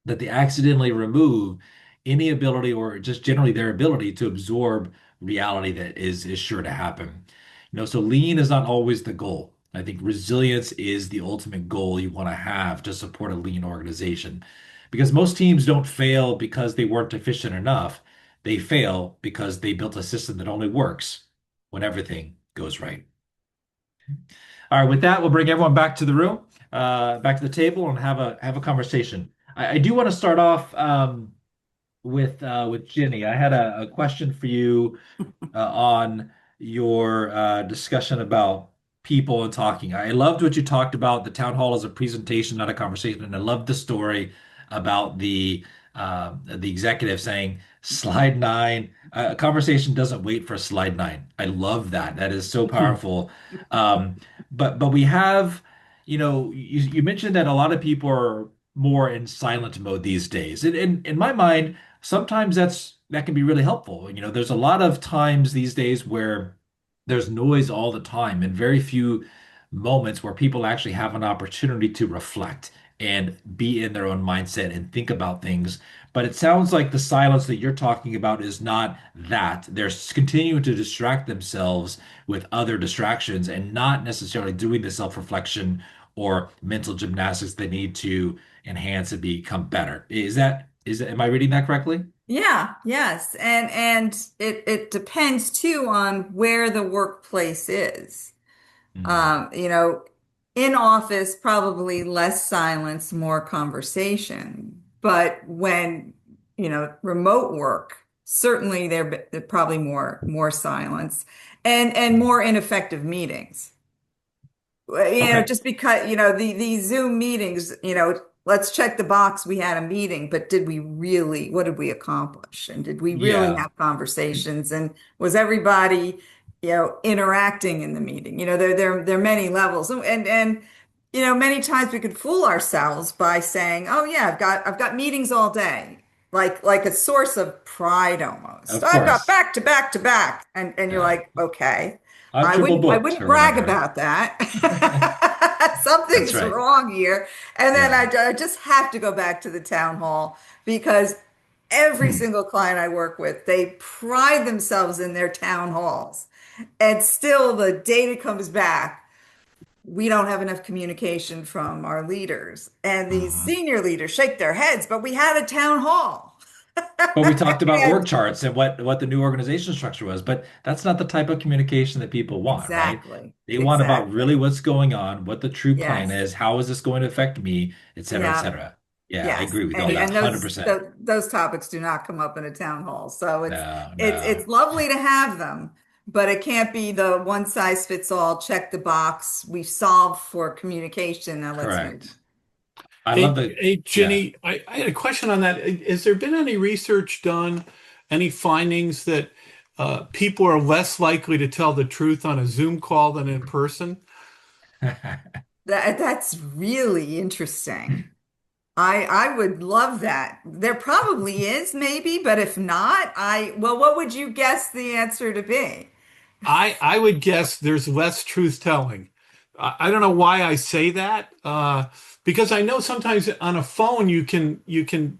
that they accidentally remove any ability or just generally their ability to absorb reality that is sure to happen. So lean is not always the goal. I think resilience is the ultimate goal you want to have to support a lean organization. Because most teams don't fail because they weren't efficient enough. They fail because they built a system that only works when everything goes right. All right, with that, we'll bring everyone back to the room, back to the table, and have a conversation. I do want to start off with Ginny. I had a question for you on your discussion about people and talking. I loved what you talked about the town hall as a presentation, not a conversation, and I loved the story about the executive saying slide nine. A conversation doesn't wait for slide nine. I love that. That is so powerful. But we have, you mentioned that a lot of people are more in silent mode these days. And in my mind, sometimes that can be really helpful. There's a lot of times these days where there's noise all the time and very few moments where people actually have an opportunity to reflect and be in their own mindset and think about things. But it sounds like the silence that you're talking about is not that. They're continuing to distract themselves with other distractions and not necessarily doing the self-reflection or mental gymnastics they need to enhance and become better. Am I reading that correctly? Yeah, yes. And it depends too on where the workplace is. Mhm. You know, in office, probably less silence, more conversation. But when, remote work, certainly there probably more silence and more ineffective meetings. Okay. Just because, these Zoom meetings, let's check the box. We had a meeting, but what did we accomplish? And did we really Yeah, have conversations? And was everybody, interacting in the meeting? There are many levels. And, many times we could fool ourselves by saying, oh yeah, I've got meetings all day. Like a source of pride almost. of I've got course. back to back to back. And you're Yeah. like, okay. I'm I triple wouldn't I booked wouldn't or brag whatever. about that. That's Something's right. wrong here. And then Yeah. I just have to go back to the town hall because every single client I work with, they pride themselves in their town halls. And still the data comes back. We don't have enough communication from our leaders. And these Mhm. senior leaders shake their heads, but we had a town hall. But we talked about And org charts and what the new organization structure was, but that's not the type of communication that people want, right? exactly, They want about really exactly. what's going on, what the true plan Yes. is, how is this going to affect me, et cetera, et Yeah. cetera. Yeah, I Yes, agree with you on and that and those 100%. those topics do not come up in a town hall. So it's No, it's no. it's lovely to have them, but it can't be the one size fits all, check the box, we've solved for communication, now let's move. Correct. I love Hey, the, hey, yeah. Ginny, I had a question on that. Has there been any research done, any findings that people are less likely to tell the truth on a Zoom call than in person? That's really interesting. I would love that. There probably is maybe, but if not, well, what would you guess the answer to be? I would guess there's less truth telling. I don't know why I say that, because I know sometimes on a phone you can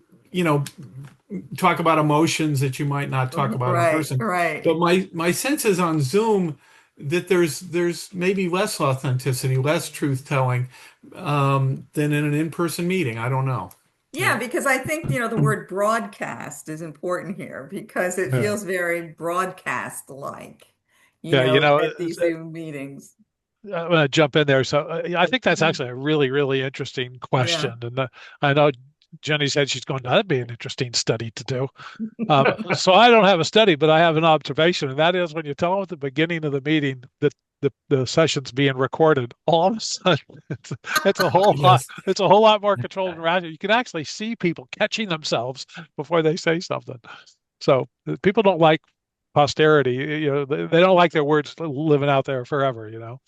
talk about emotions that you might not talk about in Right, person. right. But my sense is on Zoom that there's maybe less authenticity, less truth telling than in an in-person meeting. I don't know. Yeah, because I think, the word broadcast is important here because it Yeah. feels very broadcast-like. Yeah, at these Zoom meetings. I'm going to jump in there. So I think that's actually a really, really interesting Yeah. question. And I know Jenny said she's going, that'd be an interesting study to do. So I don't have a study, but I have an observation, and that is when you tell them at the beginning of the meeting that the session's being recorded, all of a sudden it's a whole lot, Yes. it's a whole lot more controlled and rational. You can actually see people catching themselves before they say something. So people don't like posterity. They don't like their words living out there forever, So,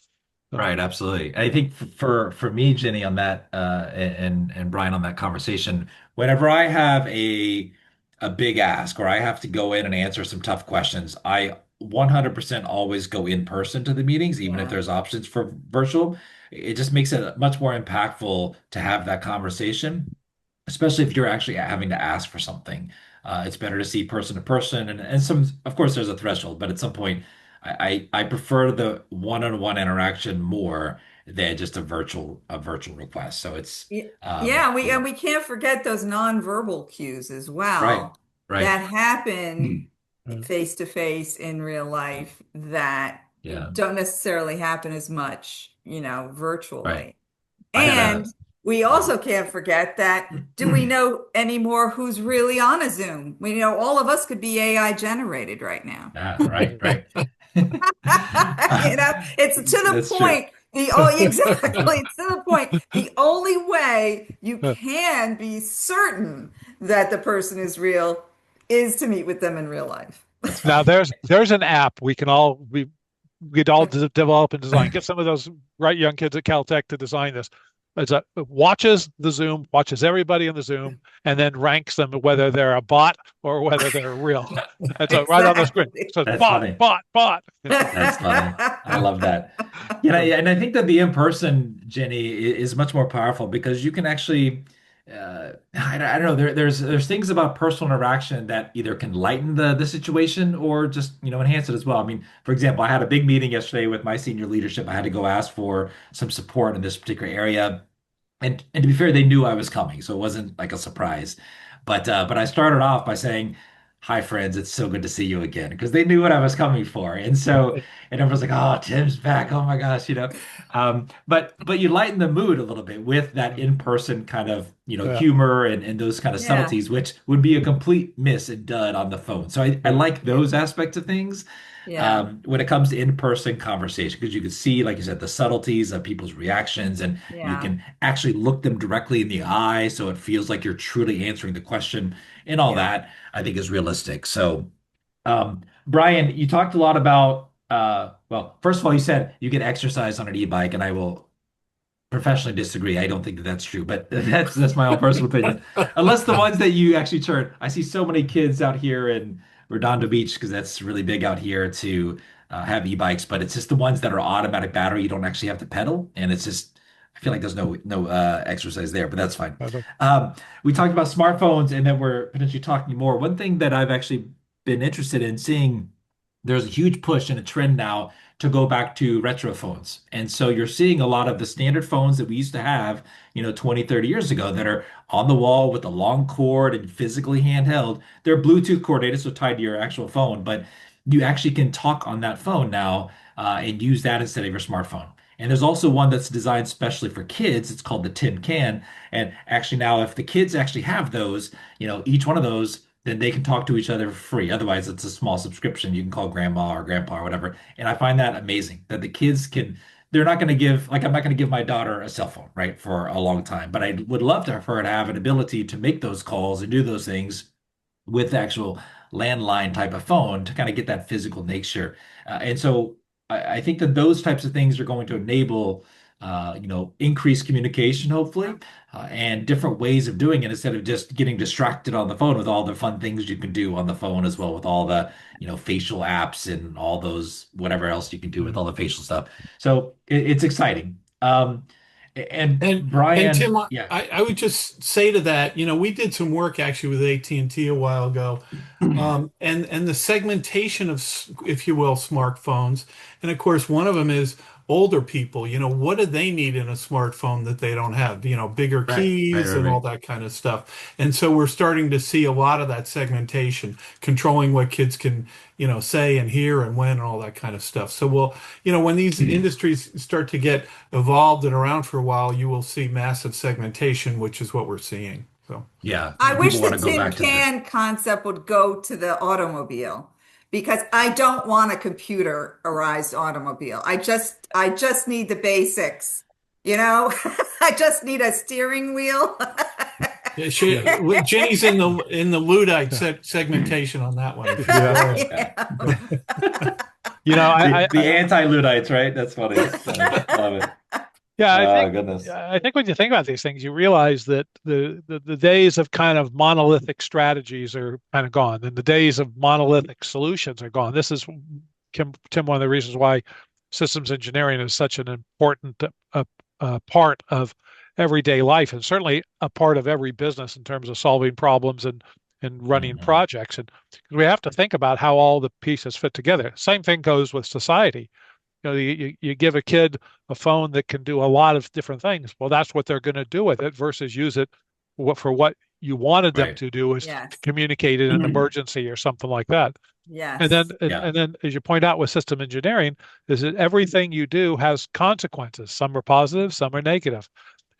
Right, absolutely. I think for me, Jenny, on that, and Brian on that conversation, whenever I have a big ask or I have to go in and answer some tough questions, I 100% always go in person to the meetings, even if Yeah. there's options for virtual. It just makes it much more impactful to have that conversation, especially if you're actually having to ask for something. It's better to see person to person, and some, of course, there's a threshold, but at some point, I prefer the one-on-one interaction more than just a virtual request. So it's Yeah, we yeah, and we can't forget those nonverbal cues as right, well right, that happen uh, face to face in real life that yeah, don't necessarily happen as much, right. virtually. I had And a we yeah. also can't forget that do we know anymore who's really on a Zoom? We know all of us could be AI generated right now. Ah, right, right. It's to the That's true. point. Exactly. It's to the point. The only way you can be certain that the person is real is to meet with them in real life. That's now funny. there's an app we'd all develop and design. Get some of those bright young kids at Caltech to design this. It watches the Zoom, watches everybody in the Zoom, and then ranks them whether they're a bot or whether they're real. And so right on the screen, it Exactly. says That's bot, funny. bot, bot. That's funny. I love that. Yeah, and I think that the in-person, Jenny, is much more powerful because you can actually, I don't know, there's things about personal interaction that either can lighten the situation or just, enhance it as well. I mean, for example, I had a big meeting yesterday with my senior leadership. I had to go ask for some support in this particular area. And to be fair, they knew I was coming, so it wasn't like a surprise. But I started off by saying, "Hi, friends, it's so good to see you again," because they knew what I was coming for. And everyone's like, "Oh, Tim's back! Oh my gosh." But you lighten the mood a little bit with that in-person kind of Yeah. humor and those kind of Yeah. subtleties, which would be a complete miss and dud on the phone. So I Yeah. like Yeah. those aspects of things Yeah. when it comes to in-person conversation, because you can see, like you said, the subtleties of people's reactions, and you Yeah. can actually look them directly in the eye, so it feels like you're truly answering the question, and all Yeah. that I think is realistic. So, Brian, you talked a lot about, well, first of all, you said you can exercise on an e-bike, and I will professionally disagree. I don't think that that's true, but that's my own personal opinion. Unless the ones that you actually turn. I see so many kids out here in Redondo Beach because that's really big out here to have e-bikes, but it's just the ones that are automatic battery. You don't actually have to pedal, and it's just I feel like there's no exercise there, but that's fine. We talked about smartphones, and then we're potentially talking more. One thing that I've actually been interested in seeing, there's a huge push and a trend now to go back to retro phones. And so you're seeing a lot of the standard phones that we used to have, 20, 30 years ago that are on the wall with a long cord and physically handheld. They're Bluetooth coordinated, so tied to your actual phone, but you actually can talk on that phone now and use that instead of your smartphone. And there's also one that's designed specially for kids. It's called the Tin Can. And actually now, if the kids actually have those, each one of those, then they can talk to each other for free. Otherwise, it's a small subscription. You can call grandma or grandpa or whatever. And I find that amazing that the kids can, they're not going to give, like, I'm not going to give my daughter a cell phone, right, for a long time. But I would love to for her to have an ability to make those calls and do those things with the actual landline type of phone to kind of get that physical nature. And so I think that those types of things are going to enable, increased communication, hopefully, and different ways of doing it instead of just getting distracted on the phone with all the fun things you can do on the phone as well, with all the, facial apps and all those, whatever else you can do with all the facial stuff. So it's exciting. And And Brian, Tim, yeah. I would just say to that, we did some work actually with AT&T a while ago, and the segmentation of, if you will, smartphones, and of course one of them is older people, what do they need in a smartphone that they don't have? Bigger Right, right, keys right, and all right. that kind of stuff. And so we're starting to see a lot of that segmentation, controlling what kids can, say and hear and when and all that kind of stuff. So when these industries start to get evolved and around for a while, you will see massive segmentation, which is what we're seeing. So. Yeah, I wish people the want to go tin back to the. can concept would go to the automobile because I don't want a computerized automobile. I just need the basics, you know? I just need a steering wheel. Yeah, Yeah, Ginny's in the Luddite Yeah. segmentation on that one. She's Yeah. all yeah. Yeah. You know, The anti-Luddites, right? That's funny. Love it. yeah, Oh goodness. I think when you think about these things, you realize that the days of kind of monolithic strategies are kind of gone, and the days of monolithic solutions are gone. This is, Tim, one of the reasons why systems engineering is such an important part of everyday life, and certainly a part of every business in terms of solving problems and running Mhm. projects. And we have to think about how all the pieces fit together. Same thing goes with society. You give a kid a phone that can do a lot of different things. Well, that's what they're going to do with it versus use it for what you wanted them Right. to do, is to Yes. communicate in an emergency or something like that. And then Yes. Yeah. and then as you point out with system engineering, is that everything you do has consequences. Some are positive, some are negative.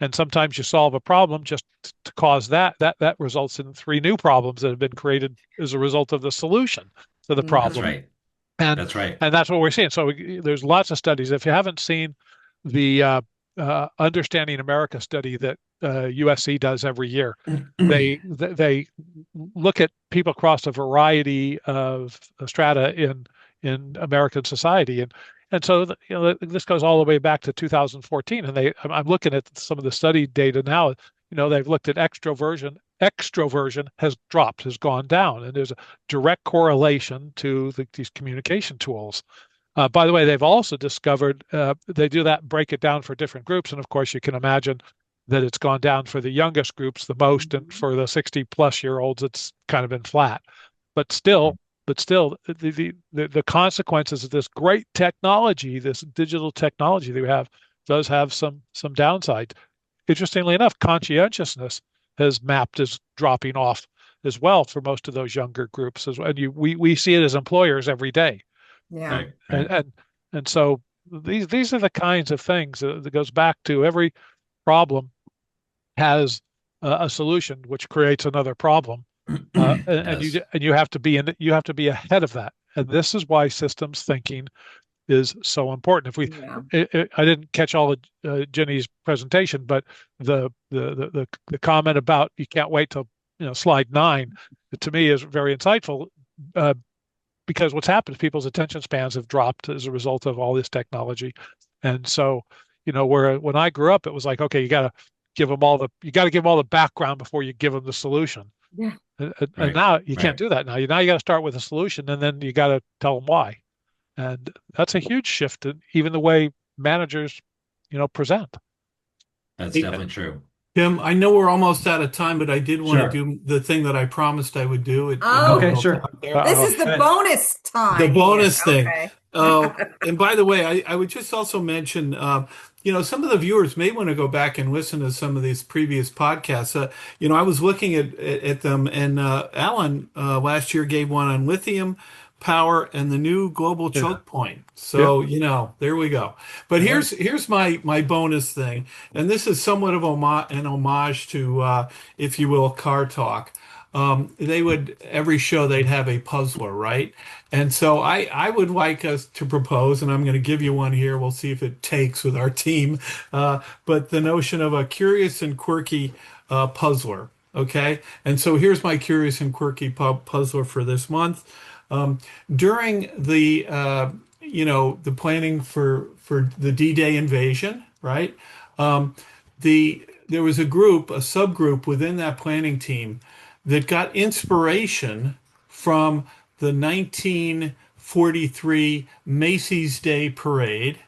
And sometimes you solve a problem just to cause that results in three new problems that have been created as a result of the solution to the That's Hmm. problem. right. And That's right. and that's what we're seeing. So there's lots of studies. If you haven't seen the Understanding America study that USC does every year, they look at people across a variety of strata in American society, and so this goes all the way back to 2014. And I'm looking at some of the study data now. They've looked at extroversion. Extroversion has dropped, has gone down, and there's a direct correlation to these communication tools. By the way, they've also discovered they do that, break it down for different groups. And of course, you can imagine that it's gone down for the youngest groups the most, and for the 60-plus-year-olds, it's kind of been flat. But still, the consequences of this great technology, this digital technology that we have, does have some downsides. Interestingly enough, conscientiousness has mapped as dropping off as well for most of those younger groups as well. And we see it as employers every day. Yeah. And Right. and Right. and, and so these are the kinds of things that goes back to every problem has a solution which creates another problem. And Yes. you have to you have to be ahead of that. And this is why systems thinking is so important. Yeah. I didn't catch all of Jenny's presentation, but the comment about you can't wait till slide 9, to me is very insightful, uh, because what's happened is people's attention spans have dropped as a result of all this technology. And so, where when I grew up, it was like, okay, you got to give them all the background before you give them the solution. Yeah. And Right. now you can't Right. do that. Now you got to start with a solution, and then you got to tell them why. And that's a huge shift in even the way managers, present. That's Hey, definitely true. Tim, I know we're almost out of time, but I did want to Sure. do the thing that I promised I would do. In my Oh, Okay. little Sure. talk there. this Uh-oh. is the Good. bonus The time here. bonus thing. Okay. And by the way, I would just also mention, some of the viewers may want to go back and listen to some of these previous podcasts. I was looking at them, and Alan last year gave one on lithium power and the new global Yeah. choke point. Yeah. So, there we we go. But All right. here's my bonus thing, and this is somewhat of an homage to, if you will, Car Talk. They would every show they'd have a puzzler, right? And so I would like us to propose, and I'm going to give you one here. We'll see if it takes with our team. But the notion of a curious and quirky puzzler. Okay. And so here's my curious and quirky puzzler for this month. During the planning for the D-Day invasion, right? There was a subgroup within that planning team that got inspiration from the 1943 Macy's Day Parade.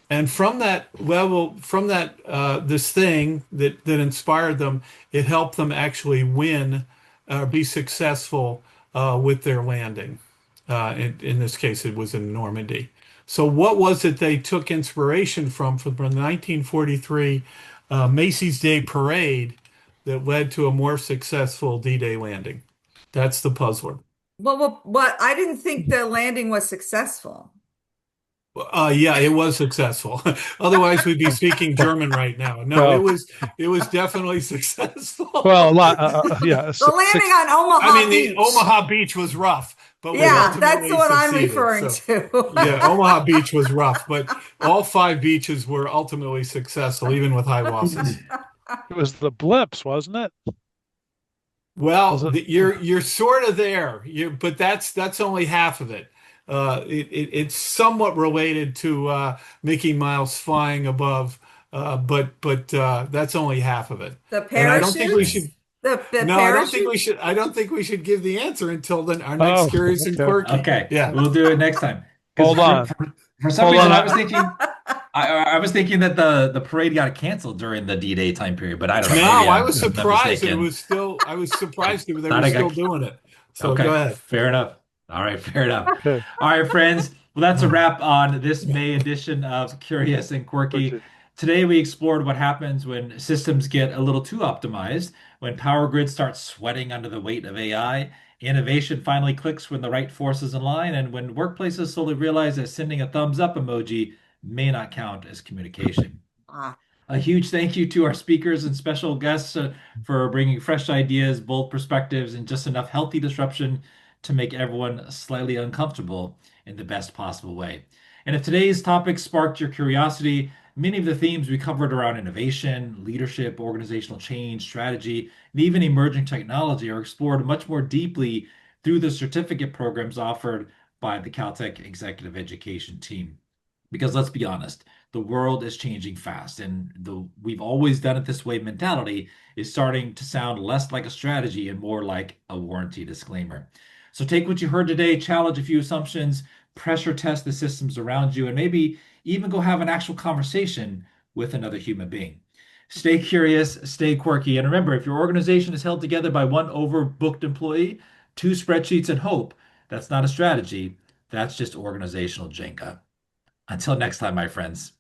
And from that level, from that this thing that inspired them, it helped them actually win, be successful with their landing. In this case, it was in Normandy. So, what was it they took inspiration from the 1943 Macy's Day Parade that led to a more successful D-Day landing? That's the puzzler. Well, what I didn't think the landing was successful. Yeah, it was successful. Otherwise, we'd be speaking German right now. No, Well, it was definitely well, a successful. lot. Yeah, The landing on I Omaha mean, the Beach. Omaha Beach was rough, but we Yeah, that's ultimately what I'm succeeded. referring So, to. yeah, Omaha Beach was rough, but all five beaches were ultimately successful, even with high losses. it was the blimps, wasn't it? Was Well, it? you're sort of there, but that's only half of it. It's somewhat related to Mickey Mouse flying above, but that's only half of it. The And I don't think we parachutes? should. The No, I don't think we parachutes? should. I don't think we should give the answer until then our next Oh, Curious and okay. Quirky. Okay, Yeah. we'll do it next time. Because Hold on. for some Hold reason, on. I was thinking I was thinking that the parade got canceled during the D-Day time period, but I don't know. No, Maybe I was I'm surprised that it mistaken. was still. I was surprised that they Thought were I still got doing it. So go Okay, ahead. fair enough. All right, fair enough. Okay. All right, friends. Well, that's a Oh, wrap on this May edition of Curious and Quirky. Okay. Today, we explored what happens when systems get a little too optimized, when power grids start sweating under the weight of AI, innovation finally clicks when the right forces align, and when workplaces slowly realize that sending a thumbs up emoji may not count as communication. Ah, A huge thank you to our speakers and special guests for bringing fresh ideas, bold perspectives, and just enough healthy disruption to make everyone slightly uncomfortable in the best possible way. And if today's topic sparked your curiosity, many of the themes we covered around innovation, leadership, organizational change, strategy, and even emerging technology are explored much more deeply through the certificate programs offered by the Caltech Executive Education team. Because let's be honest, the world is changing fast, and the we've always done it this way mentality is starting to sound less like a strategy and more like a warranty disclaimer. So take what you heard today, challenge a few assumptions, pressure test the systems around you, and maybe even go have an actual conversation with another human being. Stay curious, stay quirky, and remember, if your organization is held together by one overbooked employee, two spreadsheets, and hope, that's not a strategy. That's just organizational Jenga. Until next time, my friends.